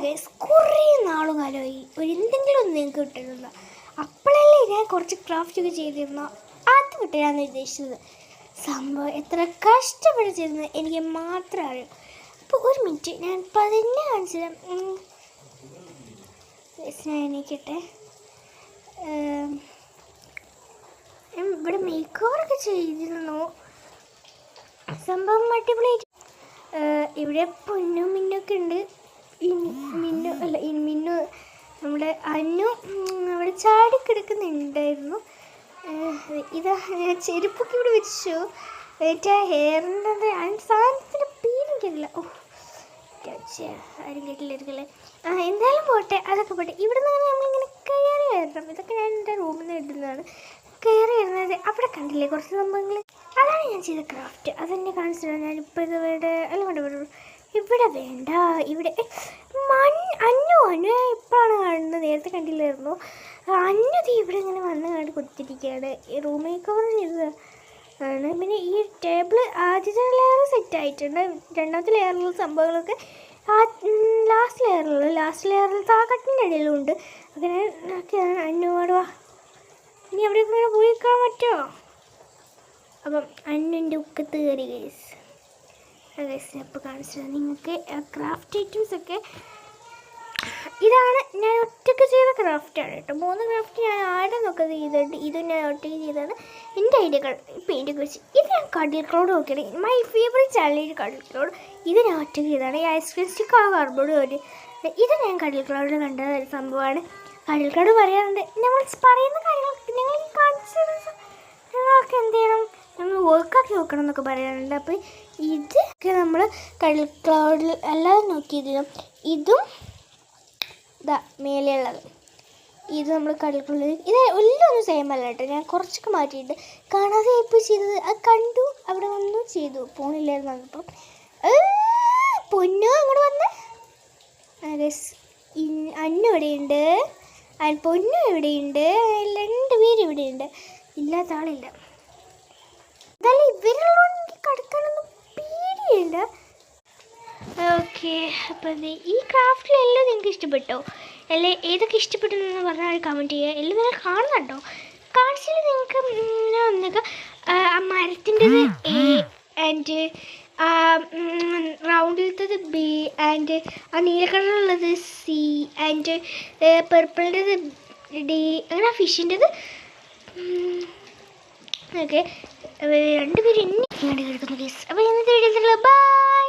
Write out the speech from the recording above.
Guys, കുറേ നാളുകാലമായി എന്തെങ്കിലും ഒന്നും നിങ്ങൾക്ക് കിട്ടുന്നില്ല. അപ്പോഴല്ലേ ഞാൻ കുറച്ച് ക്രാഫ്റ്റ് ഒക്കെ ചെയ്തിരുന്നു, അത് കിട്ടാനാണ് ഉദ്ദേശിച്ചത്. സംഭവം എത്ര കഷ്ടപ്പെട്ട് ചെയ്തെന്ന് എനിക്ക് മാത്രം അറിയാം. അപ്പോൾ ഒരു മിനിറ്റ്, ഞാൻ ഇപ്പം അതെന്നെ കാണിച്ചു തരാം. ഞാൻ എണീക്കട്ടെ. ഇവിടെ മേക്ക് ഓവറൊക്കെ ചെയ്തിരുന്നു, സംഭവം അടിപൊളിയായിട്ട്. ഇവിടെ പൊന്നും മിന്നൊക്കെ ഉണ്ട്. മിന്നു നമ്മുടെ അന്നു അവിടെ ചാടിക്കിടക്കുന്നുണ്ടായിരുന്നു. ഇതാ ഞാൻ ചെരുപ്പൊക്കെ ഇവിടെ വെച്ചു. ഹെയറിൻ്റെ സാധനത്തിൻ്റെ പേരെനിക്കറിയില്ല. ആരും കേട്ടില്ലായിരിക്കല്ലേ. എന്തായാലും പോട്ടെ, അതൊക്കെ പോട്ടെ. ഇവിടെ നിന്ന് നമ്മളിങ്ങനെ കയറി വരണം. ഇതൊക്കെ ഞാൻ എൻ്റെ റൂമിൽ നിന്ന് ഇടുന്നതാണ്. കയറി വരുന്നത് അവിടെ കണ്ടില്ലേ കുറച്ച് സംഭവങ്ങൾ, അതാണ് ഞാൻ ചെയ്ത ക്രാഫ്റ്റ്. അതെന്നെ കാണിച്ചില്ല. ഞാനിപ്പോൾ ഇവിടെ ഇവിടെ വേണ്ട, ഇവിടെ അന്നു ഇപ്പോഴാണ് കാണുന്നത്, നേരത്തെ കണ്ടില്ലായിരുന്നു. അന്നത് ഇവിടെ ഇങ്ങനെ വന്ന് കണ്ട് കുത്തിരിക്കുകയാണ്. ഈ റൂമിൽ കവർ ചെയ്തതാണ്. പിന്നെ ഈ ടേബിൾ ആദ്യത്തെ ലെയർ സെറ്റ് ആയിട്ടുണ്ട്. രണ്ടാമത്തെ ലെയറിലുള്ള സംഭവങ്ങളൊക്കെ ലാസ്റ്റ് ലെയറിൽ താക്കട്ടിൻ്റെ ഇടയിലും ഉണ്ട്. അങ്ങനെ ഒക്കെയാണ്. അന്നുവാട് വാ, ഇനി എവിടെയൊക്കെ ഇങ്ങനെ പോയി നിൽക്കാൻ പറ്റുമോ? അപ്പം അന്നുൻ്റെ ഉക്കത്ത് കയറി ഗൈസ്. അപ്പോൾ കാണിച്ചത് നിങ്ങൾക്ക് ക്രാഫ്റ്റ് ഐറ്റംസൊക്കെ. ഇതാണ് ഞാൻ ഒറ്റയ്ക്ക് ചെയ്ത ക്രാഫ്റ്റാണ് കേട്ടോ. 3 ക്രാഫ്റ്റ് ഞാൻ ആടെ നോക്കത് ചെയ്തിട്ട് ഇതും ഞാൻ ഒറ്റയ്ക്ക് ചെയ്തതാണ്. എൻ്റെ ഐഡിയകൾ പെയിൻ്റൊക്കെ വെച്ച്. ഇത് ഞാൻ കടൽ ക്ലൗഡ് നോക്കിയാണ്, മൈ ഫേവറേറ്റ് ചാനൽ കടൽ ക്ലൗഡ്. ഇത് ഞാൻ ഒറ്റയ്ക്ക് ചെയ്തതാണ്. ഈ ഐസ്ക്രീം സ്റ്റിക്ക് കാർഡ്ബോർഡ് ഒരു ഇത് ഞാൻ കടൽ ക്ലൗഡിൽ കണ്ട ഒരു സംഭവമാണ്. കടൽ ക്ലൗഡ് പറയാറുണ്ട്, ഞങ്ങൾ പറയുന്ന കാര്യങ്ങളൊക്കെ ഞങ്ങൾ കാണിച്ചു ഞങ്ങളൊക്കെ എന്ത് ചെയ്യണം, നമ്മൾ വർക്കാക്കി നോക്കണം എന്നൊക്കെ പറയാറുണ്ട്. അപ്പോൾ ഇതൊക്കെ നമ്മൾ കടൽ ക്ലൗഡിൽ എല്ലാവരും നോക്കിയതിനും ഇതും ഇതാ മേലെയുള്ളത് ഇത് നമ്മൾ കടൽ ക്ലൗഡിൽ ഇത് എല്ലാം സെയിം അല്ല കേട്ടോ. ഞാൻ കുറച്ചൊക്കെ മാറ്റിയിട്ട് കാണാതെ ഇപ്പോൾ ചെയ്തത് അത് കണ്ടു, അവിടെ വന്നു ചെയ്തു, ഫോണില്ലായിരുന്നു. അപ്പം പൊന്നു അങ്ങോട്ട് വന്ന് അന്നു ഇവിടെയുണ്ട്, പൊന്നു ഇവിടെയുണ്ട്, 2 പേര് ഇവിടെയുണ്ട്. ഇല്ലാത്ത ആളില്ല. എന്നാലും ഇവരുള്ളതുകൊണ്ട് എനിക്ക് കിടക്കാനൊന്നും പേടിയുണ്ട്. ഓക്കെ, അപ്പം ഈ ക്രാഫ്റ്റിലെല്ലാം നിങ്ങൾക്ക് ഇഷ്ടപ്പെട്ടോ? അല്ലെ ഏതൊക്കെ ഇഷ്ടപ്പെട്ടു എന്ന് പറഞ്ഞാൽ കമൻറ്റ് ചെയ്യുക. എല്ലാം നിങ്ങൾ കാണുന്നുണ്ടോ? കാണിച്ചാൽ നിങ്ങൾക്ക് ഒന്നൊക്കെ ആ മരത്തിൻ്റെത് എ ആൻഡ് റൗണ്ടിലത്തത് ബി ആൻഡ് ആ നീല കളറുള്ളത് സി ആൻഡ് പെർപ്പിളിൻ്റെത് ഡി, അങ്ങനെ ആ ഫിഷിൻ്റെത് ഓക്കെ. 2 പേര് ഇനി കിടക്കുന്നു ഗൈസ്. അപ്പോൾ ഇന്നത്തെ വീഡിയോ ബൈ.